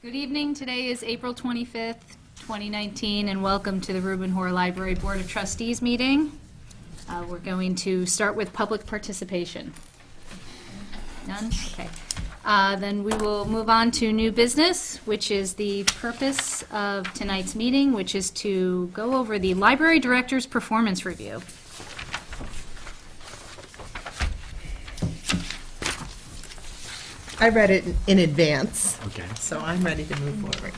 Good evening. Today is April 25th, 2019, and welcome to the Reuben Hoare Library Board of Trustees meeting. We're going to start with public participation. None? Okay. Then we will move on to new business, which is the purpose of tonight's meeting, which is to go over the library director's performance review. I read it in advance. Okay. So I'm ready to move forward.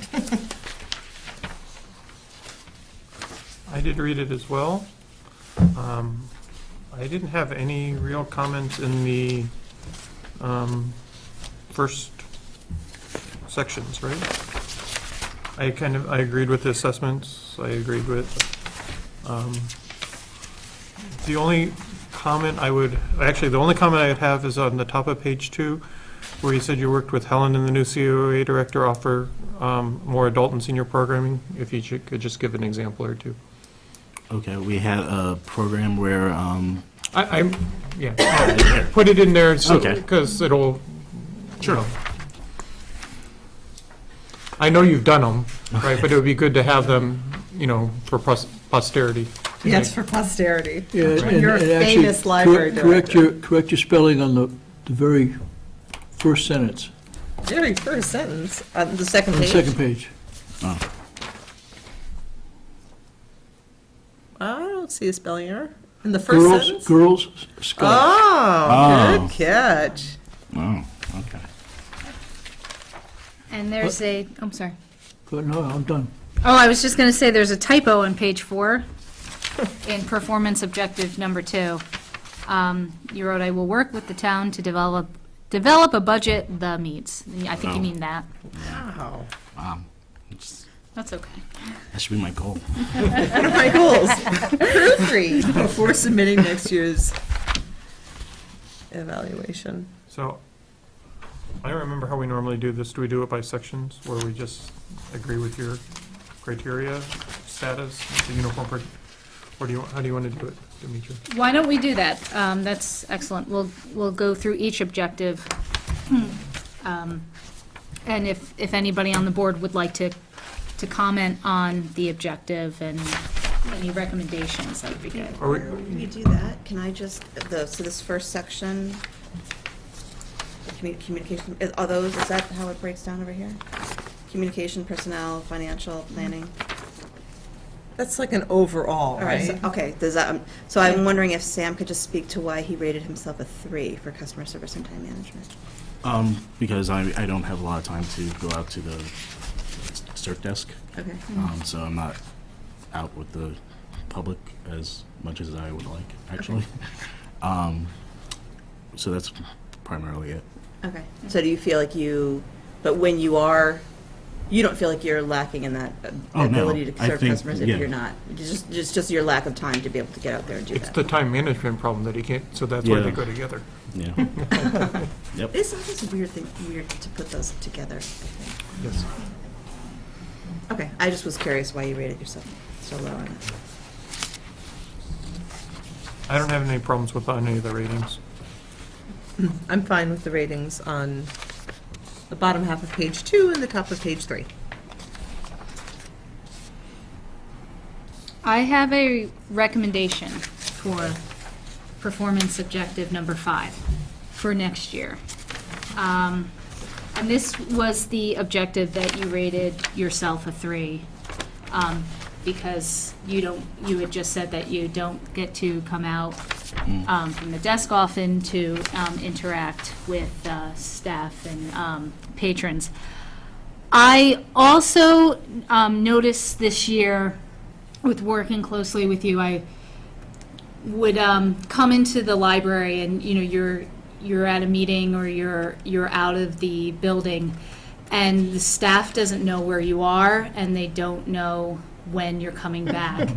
I did read it as well. I didn't have any real comments in the first sections, right? I agreed with the assessments. I agreed with the only comment the only comment I would have is on the top of page 2, where you said you worked with Helen and the new COA director, offer more adult and senior programming. If you could just give an example or two. Okay, we had a program where, Put it in there, Okay. because it'll, sure. I know you've done them, right, but it would be good to have them, for posterity. Yes, for posterity. Yeah, When you're a and actually, famous library director. correct your spelling on the very first sentence, Very first sentence, on the second on the page. second page. oh, I don't see a spelling error. In the first sentence? Girls Scott. Oh, Oh. good catch. oh, okay. And there's I'm sorry. But no, I'm done. Oh, I was just going to say, there's a typo on page 4 in performance objective number 2. You wrote, "I will work with the town to develop a budget that meets." I think you mean that. Wow. It's- That's okay. That should be my goal. One of my goals. Proofread before submitting next year's evaluation. So, I don't remember how we normally do this. Do we do it by sections, where we just agree with your criteria, status, the uniform, or how do you want to do it, Demetri? Why don't we do that? That's excellent. We'll go through each objective. And if anybody on the board would like to comment on the objective and any recommendations, that would be good. Are we, You do that, can I just, so this first section, communication, is that how it breaks down over here? Communication, personnel, financial, planning? That's like an overall, All right, right? okay, does that, so I'm wondering if Sam could just speak to why he rated himself a 3 for customer service and time management? Because I don't have a lot of time to go out to the cert desk, Okay. so I'm not out with the public as much as I would like, actually. So that's primarily it. Okay, so do you feel like but when you don't feel like you're lacking in that Oh, no. ability to I serve think- customers if yeah. you're not? It's just your lack of time to be able to get out there and do it's that? the time management problem that he can't, so that's why they Yeah. go together. Yeah. Yep. It's always weird to put those together, I think. Yes. Okay, I just was curious why you rated yourself so low on it. I don't have any problems with any of the ratings. I'm fine with the ratings on the bottom half of page 2 and the top of page 3. I have a recommendation for performance objective number 5 for next year. And this was the objective that you rated yourself a 3, because you had just said that you don't get to come out from the desk often to interact with staff and patrons. I also noticed this year, with working closely with you, I would come into the library and you're at a meeting or you're out of the building, and the staff doesn't know where you are and they don't know when you're coming back.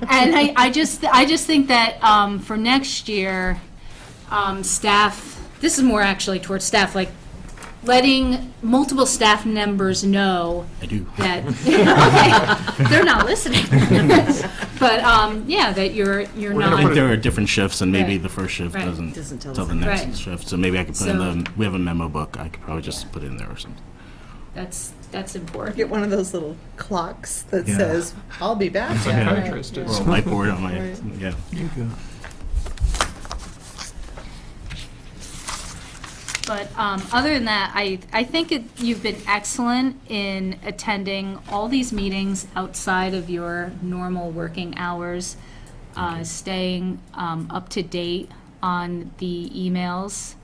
And I just think that for next year, staff, this is more actually towards staff, like letting multiple staff members know I do. that, okay, they're not listening. But, that you're gonna I not. think there are different shifts, and maybe Right. the first shift Right. Doesn't tell tell the us. next Right. shift. So maybe I could put in So- we have a memo book. I could probably just put it in there or something. That's important. Get one of those little clocks that Yeah. says, "I'll be back." Psychiatrist Or a is. whiteboard on my, Right. yeah. Okay. But other than that, I think you've been excellent in attending all these meetings outside of your normal working hours, staying up to date on the emails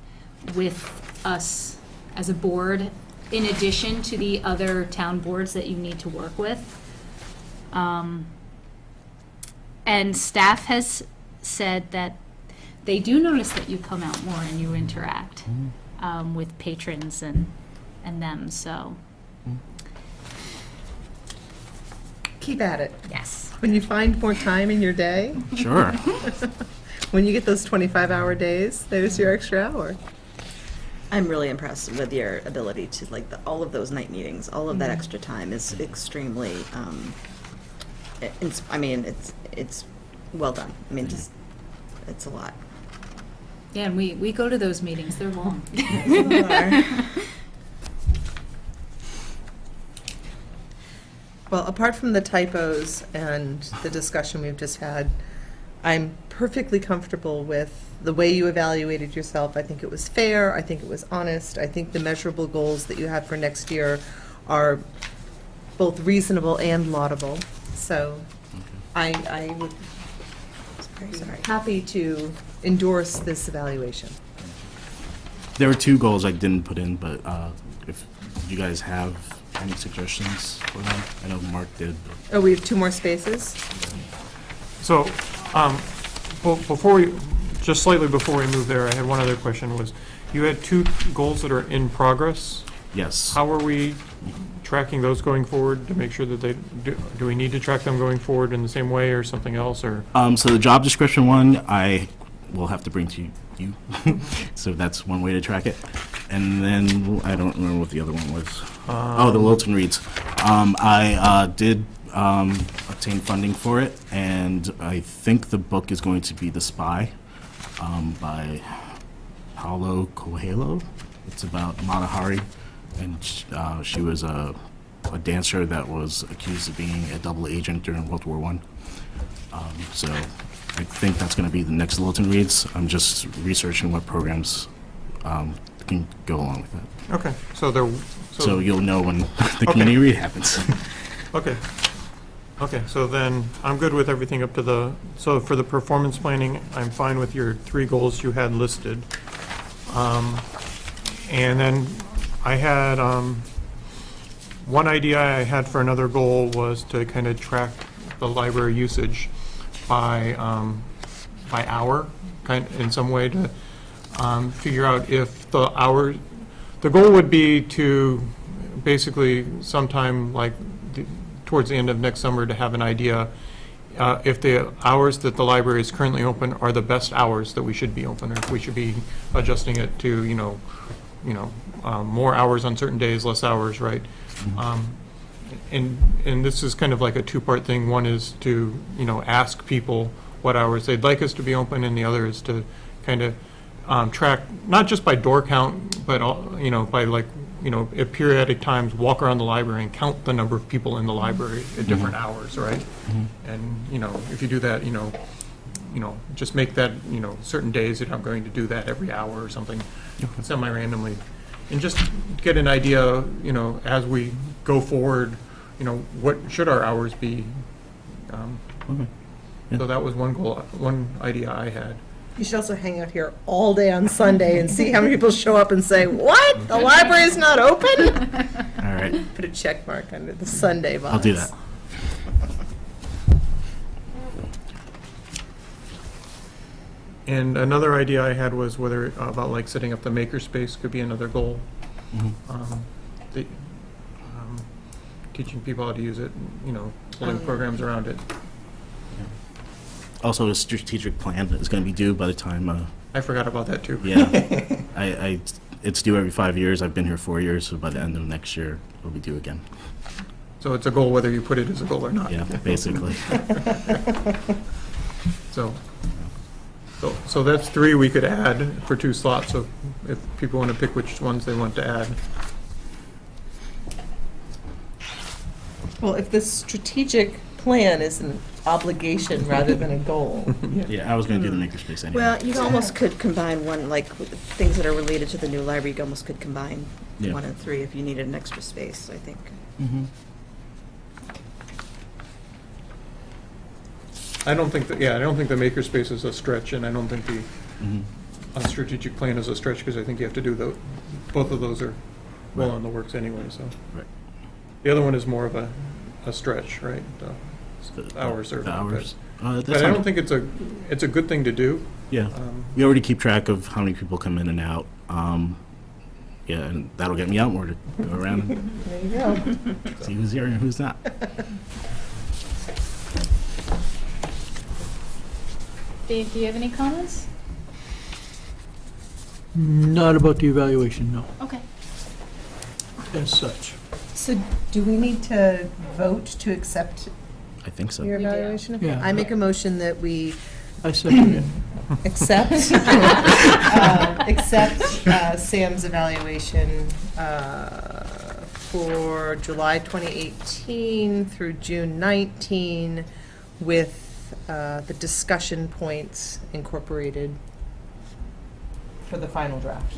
with us as a board, in addition to the other town boards that you need to work with. And staff has said that they do notice that you come out more and you interact with patrons and them, so, Keep at it. yes. When you find more time in your day, Sure. when you get those 25-hour days, there's your extra hour. I'm really impressed with your ability to, like, all of those night meetings, all of that extra time is extremely, I mean, it's well done. I mean, just, it's a lot. Yeah, and we go to those meetings, they're long. Well, apart from the typos and the discussion we've just had, I'm perfectly comfortable with the way you evaluated yourself. I think it was fair. I think it was honest. I think the measurable goals that you have for next year are both reasonable and laudable. So I would be happy to endorse this evaluation. There were 2 goals I didn't put in, but if you guys have any suggestions for them, I know Mark did. Oh, we have 2 more spaces? So, before we, just slightly before we move there, I had one other question, was, you had 2 goals that are in progress. Yes. How are we tracking those going forward to make sure that do we need to track them going forward in the same way or something else, or? So the job description one, I will have to bring to you. So that's one way to track it. And then, I don't remember what the other one was. The Wilton Reads. I did obtain funding for it, and I think the book is going to be The Spy by Paulo Coelho. It's about Mata Hari, and she was a dancer that was accused of being a double agent during World War I. So I think that's going to be the next Wilton Reads. I'm just researching what programs can go along with that. Okay, so So you'll know when the community read happens. Okay. Okay, so then I'm good with everything up to so for the performance planning, I'm fine with your 3 goals you had listed. And then I had, one idea I had for another goal was to kind of track the library usage by hour, in some way to figure out if the goal would be to basically sometime like towards the end of next summer to have an idea if the hours that the library is currently open are the best hours that we should be open, or if we should be adjusting it to, more hours on certain days, less hours, right? And this is kind of like a 2-part thing. One is to, ask people what hours they'd like us to be open, and the other is to kind of track, not just by door count, but, by at periodic times, walk around the library and count the number of people in the library at different hours, right? And, if you do that, just make that, certain days you're not going to do that every hour or something, semi-randomly. And just get an idea, as we go forward, what should our hours be? Yeah. So that was one idea I had. You should also hang out here all day on Sunday and see how many people show up and say, "What? The library's not open?" All right, Put a check mark under the Sunday box. I'll do that. And another idea I had was whether, about like setting up the makerspace could be another goal. The, teaching people how to use it, building programs around it. Also, a strategic plan is going to be due by the time, I forgot about that too. yeah. It's due every 5 years. I've been here 4 years, so by the end of next year, it'll be due again. So it's a goal whether you put it as a goal or not. Yeah, basically. So that's 3 we could add for 2 slots, so if people want to pick which ones they want to add. Well, if the strategic plan is an obligation rather than a goal. Yeah, I was gonna do the makerspace anyway. Well, you almost could combine one, like, with things that are related to the new library, you almost could combine Yeah. 1 and 3 if you needed an extra space, I think. Mhm. I don't think that, yeah, I don't think the makerspace is a stretch, and I don't think the Mhm. strategic plan is a stretch, because I think you have to do both of those are well in the works anyway, so. Right. The other one is more of a stretch, right? The- Hours are. The hours. But That's I don't fine. think it's a good thing to do. Yeah, we already keep track of how many people come in and out. Yeah, and that'll get me out more to go around and There you go. see who's here and who's not. Dave, do you have any comments? Not about the evaluation, no, Okay. as such. So do we need to vote to accept I think so. your We do. evaluation? Okay. Yeah. I make a motion that we I second it. accept, Sam's evaluation for July 2018 through June 19 with the discussion points incorporated for the final draft.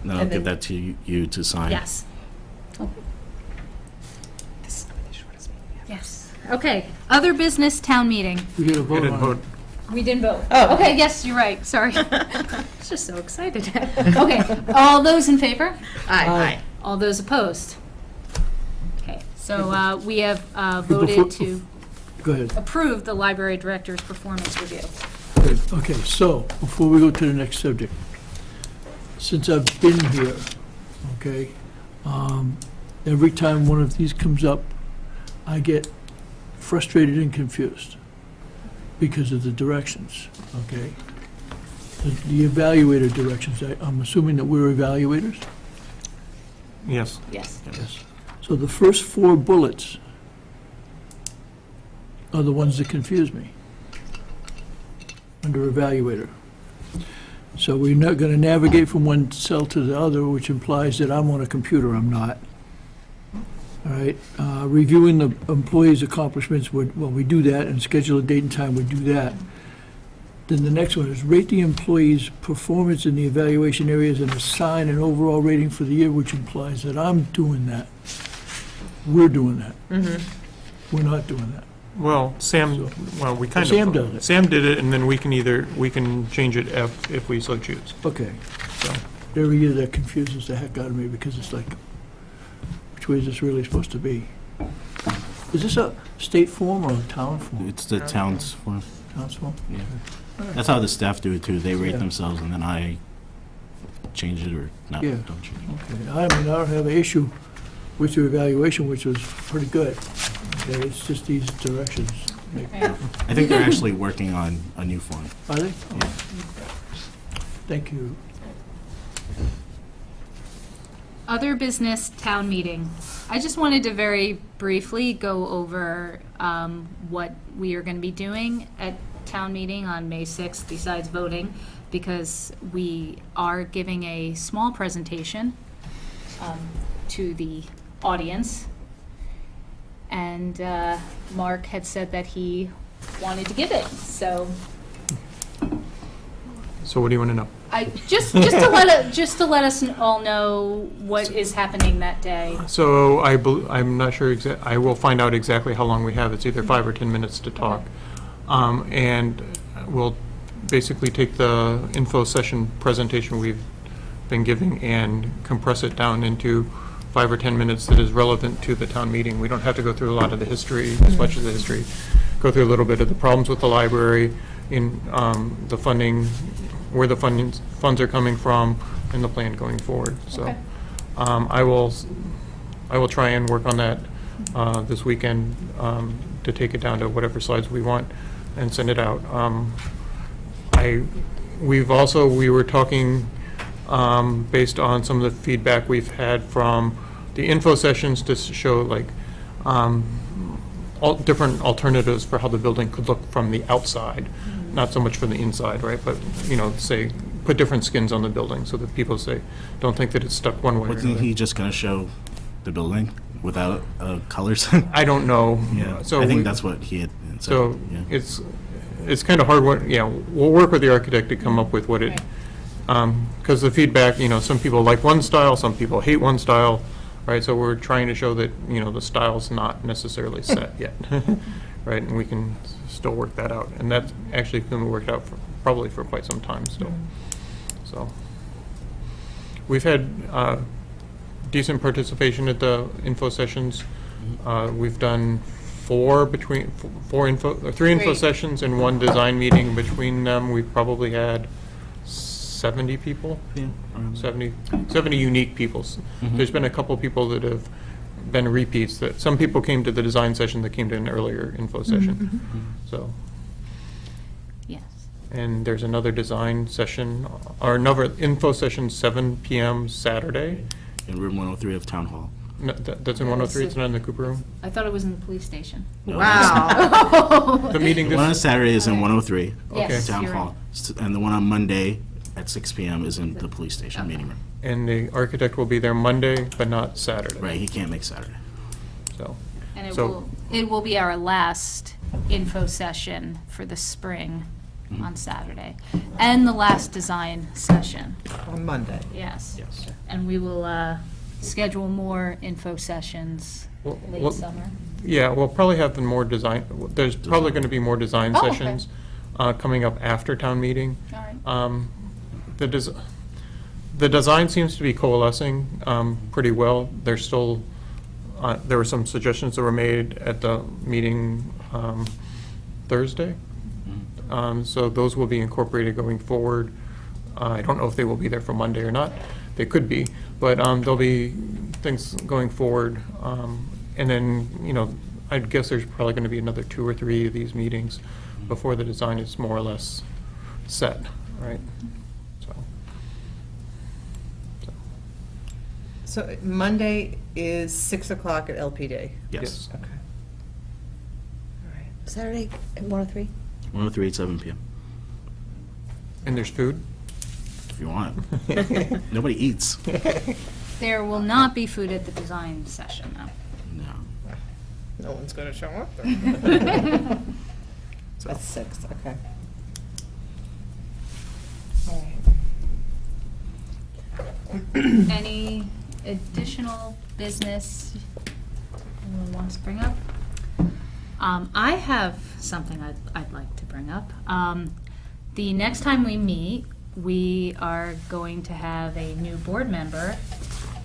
And I'll And give then- that to you to sign. Yes. This is gonna be the shortest meeting ever. Yes. Okay, other business town meeting. We got to We vote didn't on vote. it. We didn't vote. Oh, okay. Okay, yes, you're right, sorry. I was just so excited. Okay, all those in favor? Aye. All those opposed? Okay, so we have Before- voted to Go ahead. approve the library director's performance review. Good. Okay, so, before we go to the next subject, since I've been here, okay, every time one of these comes up, I get frustrated and confused because of the directions, okay? The evaluator directions, I'm assuming that we're evaluators? Yes. Yes. Yes. So the first 4 bullets are the ones that confuse me under evaluator. So we're not going to navigate from one cell to the other, which implies that I'm on a computer. I'm not. All right. Reviewing the employee's accomplishments, we do that, and schedule a date and time, we do that. Then the next one is rate the employee's performance in the evaluation areas and assign an overall rating for the year, which implies that I'm doing that. We're doing that. We're not doing that. Well, Sam, well, we kind of. Sam does it. Sam did it, and then we can change it if we so choose. Okay. So, Every year that confuses the heck out of me because it's like, which way is this really supposed to be? Is this a state form or a town form? It's the town's form. Town's form? Yeah. That's how the staff do it too. They rate Yeah. themselves and then I change it or not, Yeah. don't change it. Okay, I mean, I don't have an issue with your evaluation, which was pretty good. Okay, it's just these directions. Okay. I think they're actually working on a new form. Are they? Oh. Thank you. Other business town meeting. I just wanted to very briefly go over what we are going to be doing at town meeting on May 6th besides voting, because we are giving a small presentation to the audience. And Mark had said that he wanted to give it, so so what do you want to know? I just to let us all know what is happening that day. So I'm not sure I will find out exactly how long we have. It's either 5 or 10 minutes to talk. And we'll basically take the info session presentation we've been giving and compress it down into 5 or 10 minutes that is relevant to the town meeting. We don't have to go through a lot of the history, as much of the history. Go through a little bit of the problems with the library, in the funding, where the funds are coming from, and the plan going forward. So Okay. I will try and work on that this weekend to take it down to whatever slides we want and send it out. We were talking based on some of the feedback we've had from the info sessions to show like all different alternatives for how the building could look from the outside, not so much from the inside, right? But, say, put different skins on the building so that people don't think that it's stuck one way or Wasn't another. he just gonna show the building? without colors. I don't know. Yeah, So I think we- that's what he had said. So yeah. it's kind of hard, we'll work with the architect to come up with what it, because the feedback, some people like one style, some people hate one style, right? So we're trying to show that, the style's not necessarily set yet, right? And we can still work that out. And that's actually going to work out probably for quite some time still. So we've had decent participation at the info sessions. We've done three info sessions and one design meeting. Between them, we've probably had 70 people, Yeah, 70 unique people. There's been a couple people that have been repeats, that some people came to the design session that came to an earlier info session. So, Yes. and there's another design session, or another info session, 7 PM Saturday. in room 103 of Town Hall. No, that's in 103, it's not in the Cooper Room? I thought it was in the police station. No, Wow. The meeting The one on this, Saturday is in 103 Yes, Town you're right. Hall, and the one on Monday at 6 PM is in the police station Okay. meeting room. and the architect will be there Monday, but not Saturday. Right, he can't make Saturday. So, And So- it will be our last info session for the spring Mm-hmm. on Saturday, and the last design session, On Monday. yes. Yes. And we will schedule more info sessions Well, late summer. yeah, we'll probably have more design, there's probably going to be more design Oh, okay. sessions coming up after town meeting. All right. The design seems to be coalescing pretty well. There's still, there were some suggestions that were made at the meeting Thursday. So those will be incorporated going forward. I don't know if they will be there for Monday or not. They could be, but there'll be things going forward. And then, I guess there's probably going to be another 2 or 3 of these meetings before the design is more or less set, right? So Monday is 6 o'clock at LPD. Yes, Okay. All right. Saturday at 103? 103 at 7 PM, And there's food? if you want. Nobody eats. There will not be food at the design session, though. No. No one's going to show up. At 6, okay. All right. Any additional business anyone wants to bring up? I have something I'd like to bring up. The next time we meet, we are going to have a new board member,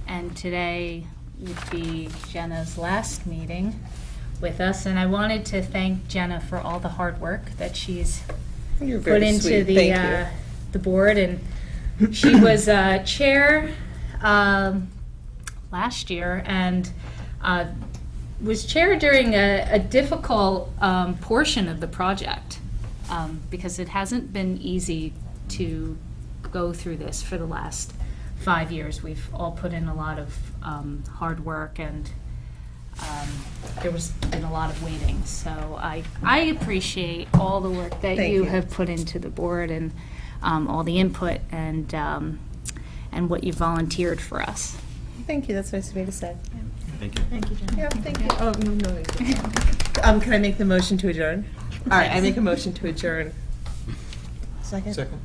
and today would be Jenna's last meeting with us, and I wanted to thank Jenna for all the hard work that she's You're put very into sweet. the Thank you. the board, and she was chair last year, and was chair during a difficult portion of the project, because it hasn't been easy to go through this for the last 5 years. We've all put in a lot of hard work, and there was been a lot of waiting. So I appreciate all the work that Thank you you. have put into the board, and all the input, and what you volunteered for us. Thank you, that's nice of me to say. Thank you. Thank you, Jen. Yeah, thank you. Oh, no. Can I make the motion to adjourn? All right, I make a motion to adjourn. Second? Second.